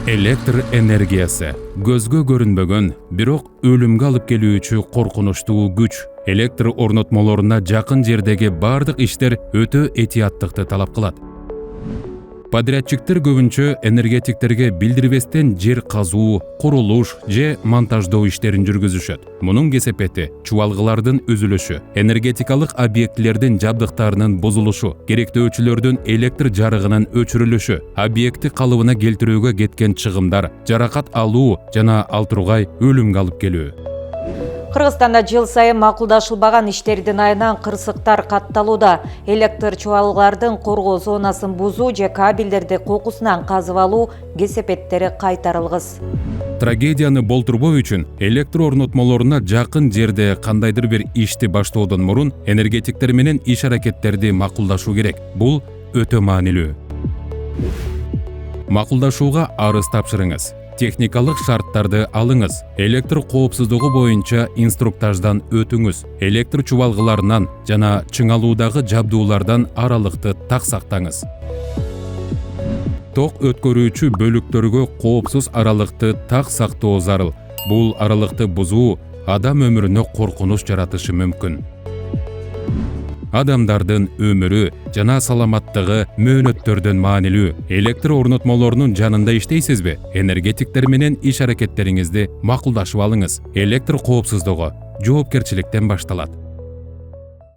Электр энергиясы көзгө көрүнбөгөн, бирок өлүмгө алып келүүчү коркунучтуу күч. Электр орнотмолоруна жакын жердеги бардык иштер өтө этияттыкты талап кылат. Подрядчиктер көбүнчө энергетиктерге билдирбестен жер казуу, курулуш же монтаждоо иштерин жүргүзүшөт. Мунун кесепети чубалгылардын үзүлүшү, энергетикалык объектилердин жабдыктарынын бузулушу, керектөөчүлөрдүн электр жарыгынын өчүрүлүшү, объекти калыбына келтирүүгө кеткен чыгымдар, жаракат алуу жана ал тургай өлүмгө алып келүү. Кыргызстанда жыл сайын макулдашылбаган иштердин айынан кырсыктар катталууда. Электр чубалгылардын коргоо зонасын бузуу же кабелдерди кокусунан казып алуу кесепеттери кайтарылгыс. Трагедияны болтурбоо үчүн электр орнотмолоруна жакын жерде кандайдыр бир ишти баштоодон мурун энергетиктер менен иш аракеттерди макулдашуу керек. Бул өтө маанилүү. Макулдашууга арыз тапшырыңыз. Техникалык шарттарды алыңыз. Электр коопсуздугу боюнча инструктаждан өтүңүз. Электр чубалгыларынан жана чыңалуудагы жабдуулардан аралыкты так сактаңыз. Ток өткөрүүчү бөлүктөргө коопсуз аралыкты так сактоо зарыл. Бул аралыкты бузуу адам өмүрүнө коркунуч жаратышы мүмкүн. Адамдардын өмүрү жана саламаттыгы мөөнөттөрдөн маанилүү. Электр орнотмолорунун жанында иштейсизби? Энергетиктер менен иш аракеттериңизди макулдашып алыңыз. Электр коопсуздугу жоопкерчиликтен башталат.